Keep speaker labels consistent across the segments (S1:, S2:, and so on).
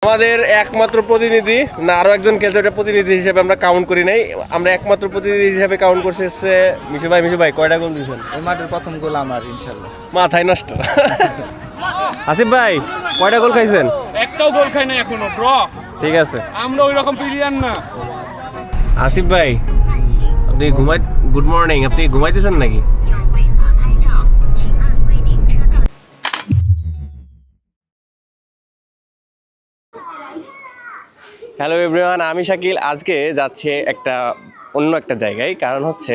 S1: আমাদের একমাত্র প্রতিনিধি না আরো একজন খেলছে, ওটা প্রতিনিধি হিসেবে আমরা কাউন্ট করি নাই। আমরা একমাত্র প্রতিনিধি হিসেবে কাউন্ট করছে হচ্ছে মিশু ভাই কয়টা গোল দিয়েছেন?
S2: এই মাঠের প্রথম গোল আমার, ইনশাল্লাহ।
S1: মাথায় নষ্ট। আসিফ ভাই কয়টা গোল খাইছেন?
S3: একটাও গোল খাই না এখনো ব্র।
S1: ঠিক আছে,
S3: আমরা ওই রকম প্লেয়ার না।
S1: আসিফ ভাই আপনি গুড মর্নিং, আপনি ঘুমাইতেছেন নাকি? হ্যালো এভরিওয়ান, আমি শাকিল। আজকে যাচ্ছে অন্য একটা জায়গায়, কারণ হচ্ছে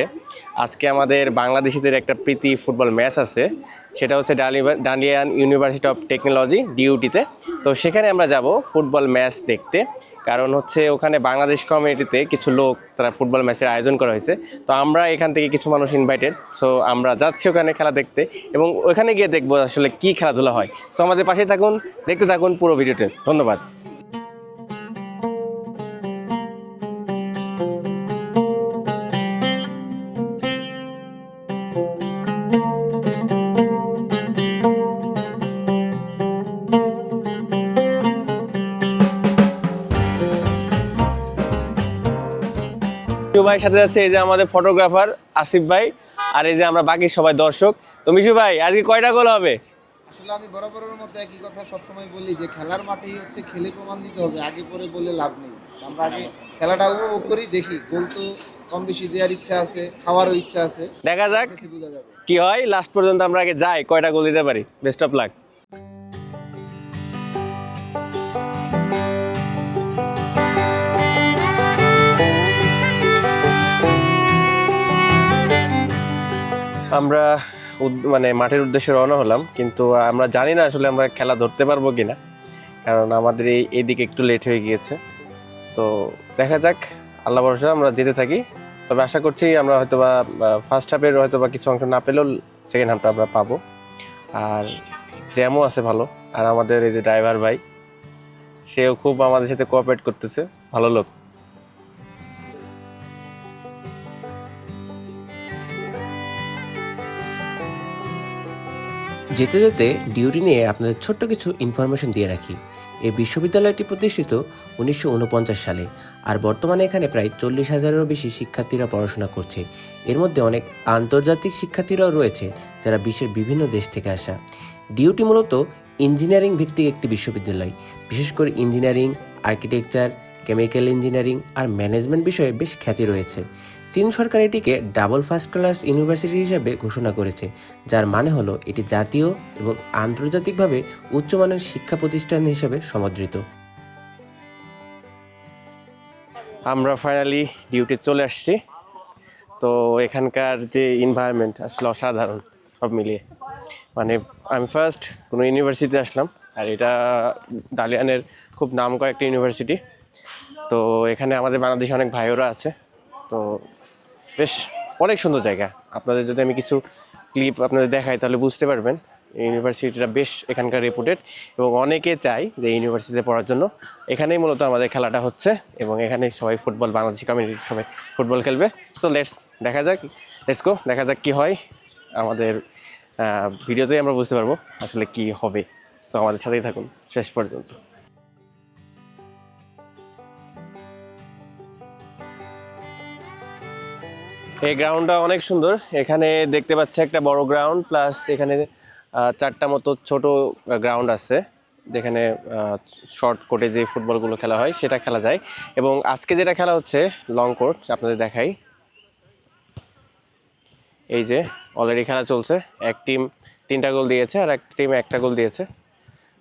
S1: আজকে আমাদের বাংলাদেশিদের একটা প্রীতি ফুটবল ম্যাচ আছে। সেটা হচ্ছে ডান্ডিয়ান ইউনিভার্সিটি অফ টেকনোলজি ডিউটিতে। তো সেখানে আমরা যাব ফুটবল ম্যাচ দেখতে, কারণ হচ্ছে ওখানে বাংলাদেশ কমিউনিটিতে কিছু লোক তারা ফুটবল ম্যাচের আয়োজন করা হয়েছে। তো আমরা এখান থেকে কিছু মানুষ ইনভাইটেড, সো আমরা যাচ্ছি ওখানে খেলা দেখতে এবং ওখানে গিয়ে দেখবো আসলে কী খেলাধুলা হয়। সো আমাদের পাশে থাকুন, দেখতে থাকুন পুরো ভিডিওতে। ধন্যবাদ। মিশু ভাইয়ের সাথে যাচ্ছে এই যে আমাদের ফটোগ্রাফার আসিফ ভাই, আর এই যে আমরা বাকি সবাই দর্শক। তো মিশু ভাই আজকে কয়টা গোল হবে?
S2: আসলে আমি বরাবরের মতো একই কথা সবসময় বলি যে খেলার মাঠেই হচ্ছে খেলে প্রমাণ দিতে হবে, আগে পরে বলে লাভ নেই। আমরা আগে খেলাটা উপভোগ করি, দেখি। গোল তো কম বেশি দেওয়ার ইচ্ছা আছে, খাওয়ারও ইচ্ছা আছে,
S1: দেখা যাক
S2: বোঝা যাবে
S1: কি হয়। লাস্ট পর্যন্ত আমরা আগে যাই, কয়টা গোল দিতে পারি। Best of luck. আমরা মানে মাঠের উদ্দেশ্যে রওনা হলাম, কিন্তু আমরা জানি না আসলে আমরা খেলা ধরতে পারবো কিনা, কারণ আমাদের এইদিকে একটু লেট হয়ে গিয়েছে। তো দেখা যাক, আল্লাহ ভরসা আমরা যেতে থাকি। তবে আশা করছি আমরা হয়তোবা ফার্স্ট হাফের হয়তোবা কিছু অংশ না পেলেও সেকেন্ড হাফটা আমরা পাবো। আর জ্যামও আছে ভালো, আর আমাদের এই যে ড্রাইভার ভাই, সেও খুব আমাদের সাথে কোঅপারেট করতেছে, ভালো লোক।
S4: যেতে যেতে ডিউটি নিয়ে আপনাদের ছোট্ট কিছু ইনফরমেশন দিয়ে রাখি। এই বিশ্ববিদ্যালয়টি প্রতিষ্ঠিত 1949 সালে, আর বর্তমানে এখানে প্রায় 40,000-এরও বেশি শিক্ষার্থীরা পড়াশোনা করছে। এর মধ্যে অনেক আন্তর্জাতিক শিক্ষার্থীরাও রয়েছে যারা বিশ্বের বিভিন্ন দেশ থেকে আসা। ডিউটি মূলত ইঞ্জিনিয়ারিং ভিত্তিক একটি বিশ্ববিদ্যালয়। বিশেষ করে ইঞ্জিনিয়ারিং, আর্কিটেকচার, কেমিক্যাল ইঞ্জিনিয়ারিং আর ম্যানেজমেন্ট বিষয়ে বেশ খ্যাতি রয়েছে। চীন সরকার এটিকে ডাবল ফার্স্ট ক্লাস ইউনিভার্সিটি হিসেবে ঘোষণা করেছে, যার মানে হলো এটি জাতীয় এবং আন্তর্জাতিকভাবে উচ্চমানের শিক্ষা প্রতিষ্ঠান হিসেবে সমাদৃত।
S1: আমরা ফাইনালি ডিউটি চলে আসছি। তো এখানকার যে এনভায়রনমেন্ট আসলে অসাধারণ সব মিলিয়ে। মানে আমি ফার্স্ট কোনো ইউনিভার্সিটিতে আসলাম, আর এটা ডালিয়ানের খুব নাম করা একটা ইউনিভার্সিটি। তো এখানে আমাদের বাংলাদেশে অনেক ভাইয়েরা আছে। তো বেশ অনেক সুন্দর জায়গা। আপনাদের যদি আমি কিছু ক্লিপ আপনাদের দেখাই তাহলে বুঝতে পারবেন ইউনিভার্সিটিটা বেশ এখানকার রেপুটেড, এবং অনেকে চায় যে ইউনিভার্সিটিতে পড়ার জন্য। এখানেই মূলত আমাদের খেলাটা হচ্ছে, এবং এখানে সবাই ফুটবল, বাংলাদেশি কমিউনিটির সবাই ফুটবল খেলবে। সো দেখা যাক, দেখা যাক কী হয়। আমাদের ভিডিওতেই আমরা বুঝতে পারবো আসলে কি হবে। সো আমাদের সাথেই থাকুন শেষ পর্যন্ত। এই গ্রাউন্ডটা অনেক সুন্দর। এখানে দেখতে পাচ্ছি একটা বড় গ্রাউন্ড, প্লাস এখানে 4টা মতো ছোট গ্রাউন্ড আছে, যেখানে শর্ট কোর্টে যে ফুটবলগুলো খেলা হয় সেটা খেলা যায়। এবং আজকে যেটা খেলা হচ্ছে লং কোর্ট, আপনাদের দেখাই। এই যে অলরেডি খেলা চলছে। এক টিম 3টা গোল দিয়েছে আর একটা টিম 1টা গোল দিয়েছে।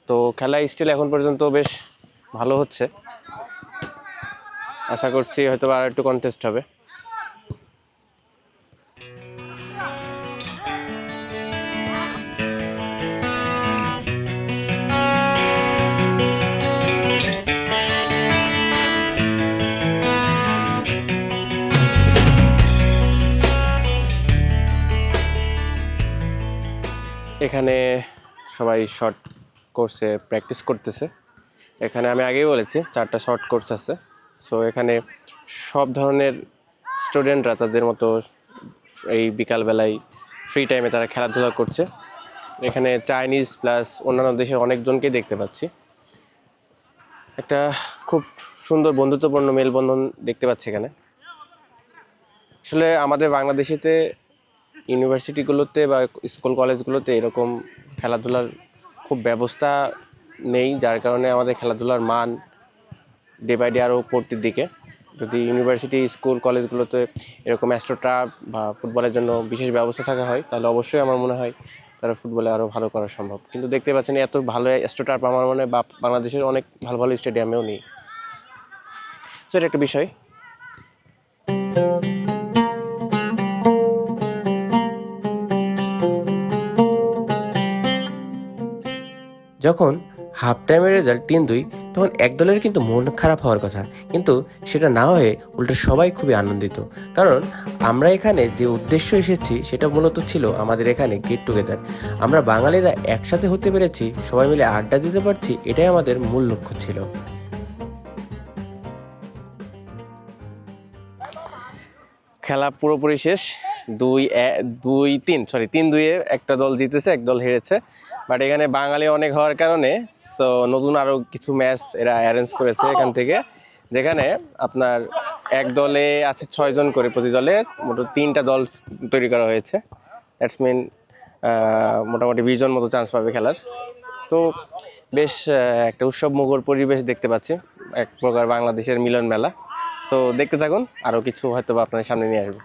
S1: তো খেলা স্টিল এখন পর্যন্ত বেশ ভালো হচ্ছে। আশা করছি হয়তো আর একটু কন্টেস্ট হবে। এখানে সবাই শর্ট কোর্সে প্র্যাকটিস করতেছে। এখানে আমি আগেই বলেছি 4টা শর্ট কোর্স আছে। সো এখানে সব ধরনের স্টুডেন্টরা তাদের মতো এই বিকালবেলায় ফ্রি টাইমে তারা খেলাধুলা করছে। এখানে চাইনিজ প্লাস অন্যান্য দেশের অনেকজনকেই দেখতে পাচ্ছি। একটা খুব সুন্দর বন্ধুত্বপূর্ণ মেলবন্ধন দেখতে পাচ্ছি এখানে। আসলে আমাদের বাংলাদেশেতে ইউনিভার্সিটিগুলোতে বা স্কুল কলেজগুলোতে এরকম খেলাধুলার খুব ব্যবস্থা নেই, যার কারণে আমাদের খেলাধুলার মান ডে বাই ডে আরও উপরের দিকে। যদি ইউনিভার্সিটি স্কুল কলেজগুলোতে এরকম অ্যাস্ট্রোটার্ফ বা ফুটবলের জন্য বিশেষ ব্যবস্থা থাকা হয়, তাহলে অবশ্যই আমার মনে হয় তারা ফুটবলে আরও ভালো করা সম্ভব। কিন্তু দেখতে পাচ্ছেন এত ভালো অ্যাস্ট্রোটার্ফ আমার মনে হয় বাংলাদেশের অনেক ভালো ভালো স্টেডিয়ামেও নেই। সো এটা একটা বিষয়।
S4: যখন হাফ টাইমের রেজাল্ট 3-2, তখন এক দলের কিন্তু মন খারাপ হওয়ার কথা, কিন্তু সেটা না হয়ে উল্টো সবাই খুবই আনন্দিত। কারণ আমরা এখানে যে উদ্দেশ্য এসেছি সেটা মূলত ছিল আমাদের এখানে গেট টুগেদার। আমরা বাঙালিরা একসাথে হতে পেরেছি, সবাই মিলে আড্ডা দিতে পারছি, এটাই আমাদের মূল লক্ষ্য ছিল।
S1: খেলা পুরোপুরি শেষ। 3-2 একটা দল জিতেছে, এক দল হেরেছে। বাট এখানে বাঙালি অনেক হওয়ার কারণে সো নতুন আরও কিছু ম্যাচ এরা অ্যারেঞ্জ করেছে এখান থেকে, যেখানে আপনার এক দলে আছে 6 জন করে, প্রতি দলে মোট 3টা দল তৈরি করা হয়েছে। দ্যাটস মিন মোটামুটি 20 জন মতো চান্স পাবে খেলার। তো বেশ একটা উৎসব মুখর পরিবেশ দেখতে পাচ্ছি, এক প্রকার বাংলাদেশের মিলন মেলা। সো দেখতে থাকুন, আরও কিছু হয়তো বা আপনাদের সামনে নিয়ে আসবে।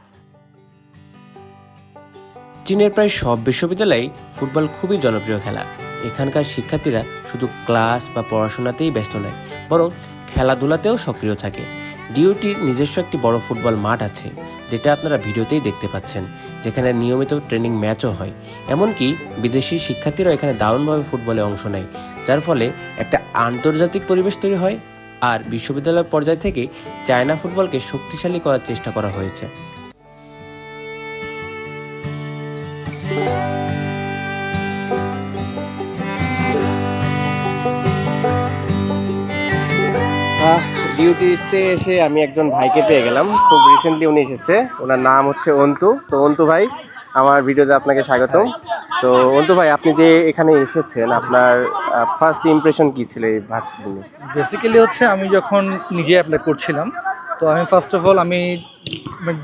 S4: চীনের প্রায় সব বিশ্ববিদ্যালয়েই ফুটবল খুবই জনপ্রিয় খেলা। এখানকার শিক্ষার্থীরা শুধু ক্লাস বা পড়াশোনাতেই ব্যস্ত নয়, বরং খেলাধুলাতেও সক্রিয় থাকে। ডিইউটির নিজস্ব একটি বড় ফুটবল মাঠ আছে, যেটা আপনারা ভিডিওতেই দেখতে পাচ্ছেন, যেখানে নিয়মিত ট্রেনিং ম্যাচও হয়। এমনকি বিদেশি শিক্ষার্থীরাও এখানে দারুণভাবে ফুটবলে অংশ নেয়, যার ফলে একটা আন্তর্জাতিক পরিবেশ তৈরি হয়। আর বিশ্ববিদ্যালয় পর্যায় থেকে চায়না ফুটবলকে শক্তিশালী করার চেষ্টা করা হয়েছে।
S1: ডিউটিতে এসে আমি একজন ভাইকে পেয়ে গেলাম, খুব রিসেন্টলি উনি এসেছে। ওনার নাম হচ্ছে অন্তু। তো অন্তু ভাই, আমার ভিডিওতে আপনাকে স্বাগতম। তো অন্তু ভাই, আপনি যে এখানে এসেছেন, আপনার ফার্স্ট ইমপ্রেশন কী ছিল এই ভার্সিটি নিয়ে?
S5: বেসিক্যালি হচ্ছে আমি যখন নিজে অ্যাপ্লাই করছিলাম, তো আমি ফার্স্ট অফ অল আমি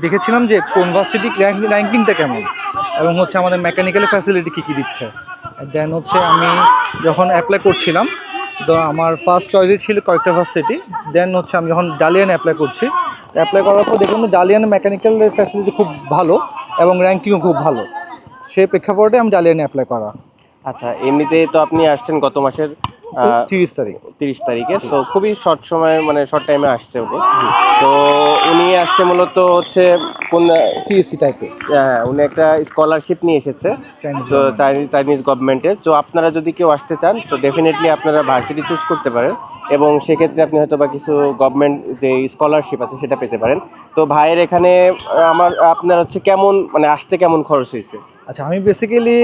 S5: দেখেছিলাম যে কোন ভার্সিটি র্যাঙ্কিংটা কেমন, এবং হচ্ছে আমাদের মেকানিক্যাল ফ্যাসিলিটি কী কী দিচ্ছে। দেন হচ্ছে আমি যখন অ্যাপ্লাই করছিলাম, তো আমার ফার্স্ট চয়েসই ছিল কয়েকটা ভার্সিটি। দেন হচ্ছে আমি যখন ডালিয়ানে অ্যাপ্লাই করছি, অ্যাপ্লাই করার পর দেখলাম ডালিয়ানে মেকানিক্যাল ফ্যাসিলিটি খুব ভালো এবং র্যাঙ্কিংও খুব ভালো। সেই প্রেক্ষাপটে আমি ডালিয়ানে অ্যাপ্লাই করা।
S1: আচ্ছা, এমনিতে তো আপনি আসছেন গত মাসের
S5: 30
S1: তারিখে। তো খুবই শর্ট সময়, মানে শর্ট টাইমে আসছে উনি। তো উনি আসছে মূলত হচ্ছে কোন
S5: সিএসসি টাইপে।
S1: হ্যাঁ, উনি একটা স্কলারশিপ নিয়ে এসেছে তো চাইনিজ গভর্নমেন্টের। তো আপনারা যদি কেউ আসতে চান, তো ডেফিনেটলি আপনারা ভার্সিটি চুজ করতে পারেন, এবং সেক্ষেত্রে আপনি হয়তো বা কিছু গভর্নমেন্ট যে স্কলারশিপ আছে সেটা পেতে পারেন। তো ভাইয়ের এখানে আপনার হচ্ছে কেমন, মানে আসতে কেমন খরচ হয়েছে?
S5: আচ্ছা, আমি বেসিক্যালি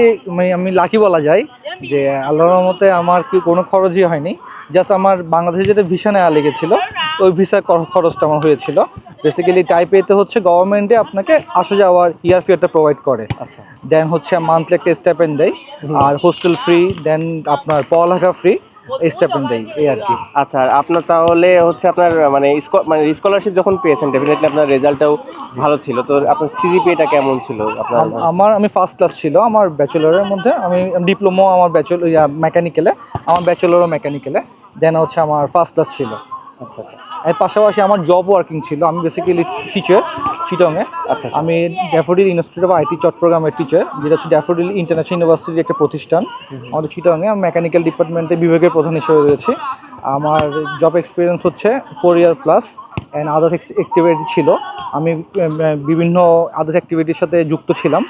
S5: আমি লাকি বলা যায় যে আল্লাহর রহমতে আমার কি কোনো খরচই হয়নি। জাস্ট আমার বাংলাদেশে যেটা ভিসা নেওয়া লেগেছিলো, ওই ভিসার খরচটা আমার হয়েছিল। বেসিক্যালি টাইপ এতে হচ্ছে গভর্নমেন্টে আপনাকে আসা যাওয়ার ইয়ার ফিয়ারটা প্রোভাইড করে।
S1: আচ্ছা,
S5: দেন হচ্ছে মান্থলি একটা স্টাইপেন্ড দেয়, আর হোস্টেল ফ্রি, দেন আপনার পড়ালেখা ফ্রি, স্টাইপেন্ড দেয়, এই আর কি।
S1: আচ্ছা, আপনার তাহলে হচ্ছে আপনার মানে স্কলারশিপ যখন পেয়েছেন, ডেফিনেটলি আপনার রেজাল্টটাও ভালো ছিল। তো আপনার সিজিপিএটা কেমন ছিল আপনার?
S5: আমি ফার্স্ট ক্লাস ছিল আমার ব্যাচেলরের মধ্যে। আমি ডিপ্লোমা আমার মেকানিক্যালে, আমার ব্যাচেলরও মেকানিক্যালে। দেন হচ্ছে আমার ফার্স্ট ক্লাস ছিল।
S1: আচ্ছা আচ্ছা।
S5: এর পাশাপাশি আমার জব ওয়ার্কিং ছিল। আমি বেসিক্যালি টিচার চিটংয়ে।
S1: আচ্ছা,
S5: আমি ড্যাফোডিল ইনস্টিটিউট অফ আইটি চট্টগ্রামের টিচার, যেটা হচ্ছে ড্যাফোডিল ইন্টারন্যাশনাল ইউনিভার্সিটির একটা প্রতিষ্ঠান আমাদের চিটংয়ে। আমি মেকানিক্যাল ডিপার্টমেন্টের বিভাগের প্রধান হিসেবে রয়েছি। আমার জব এক্সপিরিয়েন্স হচ্ছে 4 ইয়ার প্লাস, অ্যান্ড আদার্স অ্যাক্টিভিটি ছিল। আমি বিভিন্ন আদার্স অ্যাক্টিভিটির সাথে যুক্ত ছিলাম,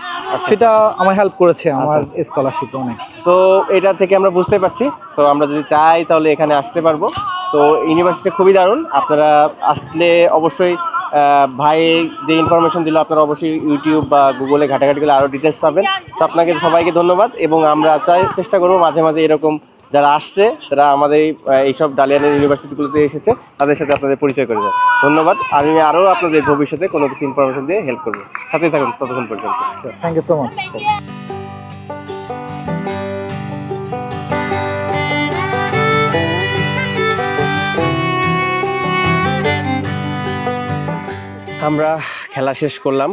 S5: সেটা আমার হেল্প করেছে আমার স্কলারশিপে অনেক।
S1: সো এটা থেকে আমরা বুঝতে পারছি, সো আমরা যদি চাই তাহলে এখানে আসতে পারবো। তো ইউনিভার্সিটি খুবই দারুণ, আপনারা আসলে অবশ্যই ভাই যে ইনফরমেশন দিল, আপনারা অবশ্যই ইউটিউব বা গুগলে ঘাটাঘাটি করলে আরও ডিটেলস পাবেন। তো আপনাকে সবাইকে ধন্যবাদ, এবং আমরা চেষ্টা করবো মাঝে মাঝে এরকম যারা আসছে, যারা আমাদের এইসব ডালিয়ানের ইউনিভার্সিটিগুলোতে এসেছে, তাদের সাথে আপনাদের পরিচয় করে দেয়। ধন্যবাদ। আমি আরও আপনাদের ভবিষ্যতে কোনো কিছু ইনফরমেশন দিয়ে হেল্প করবো। সাথেই থাকুন ততক্ষণ পর্যন্ত।
S5: Thank you so much.
S1: আমরা খেলা শেষ করলাম,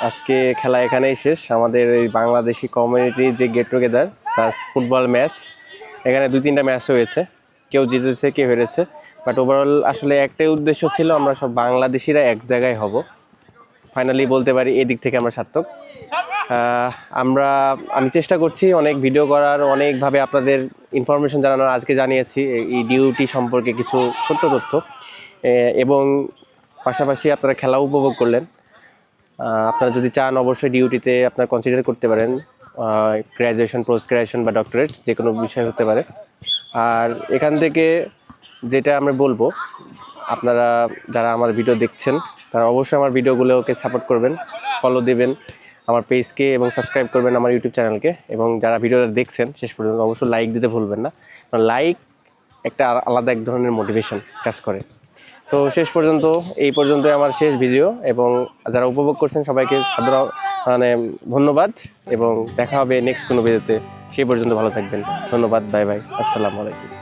S1: আজকে খেলা এখানেই শেষ। আমাদের এই বাংলাদেশি কমিউনিটির যে get together plus football match, এখানে 2-3টা ম্যাচ হয়েছে, কেউ জিতেছে কেউ হেরেছে, বাট ওভারঅল আসলে একটাই উদ্দেশ্য ছিল আমরা সব বাংলাদেশিরা এক জায়গায় হব। ফাইনালি বলতে পারি এদিক থেকে আমরা সার্থক। আমি চেষ্টা করছি অনেক ভিডিও করার, অনেকভাবে আপনাদের ইনফরমেশন জানানোর। আজকে জানিয়েছি এই ডিউটি সম্পর্কে কিছু ছোট্ট তথ্য, এবং পাশাপাশি আপনারা খেলা উপভোগ করলেন। আপনারা যদি চান অবশ্যই ডিউটিতে আপনারা কনসিডার করতে পারেন, গ্র্যাজুয়েশন, পোস্ট গ্র্যাজুয়েশন বা ডক্টরেট যে কোনো বিষয় হতে পারে। আর এখান থেকে যেটা আমরা বলবো, আপনারা যারা আমার ভিডিও দেখছেন তারা অবশ্যই আমার ভিডিওগুলোকে সাপোর্ট করবেন, ফলো দেবেন আমার পেজকে এবং সাবস্ক্রাইব করবেন আমার ইউটিউব চ্যানেলকে। এবং যারা ভিডিওটা দেখছেন শেষ পর্যন্ত অবশ্যই লাইক দিতে ভুলবেন না, কারণ লাইক একটা আলাদা এক ধরনের মোটিভেশন কাজ করে। তো শেষ পর্যন্ত এই পর্যন্তই আমার শেষ ভিডিও, এবং যারা উপভোগ করছেন সবাইকে ধন্যবাদ, এবং দেখা হবে নেক্সট কোনো ভিডিওতে। সেই পর্যন্ত ভালো থাকবেন, ধন্যবাদ, বাই বাই, আসসালামু আলাইকুম।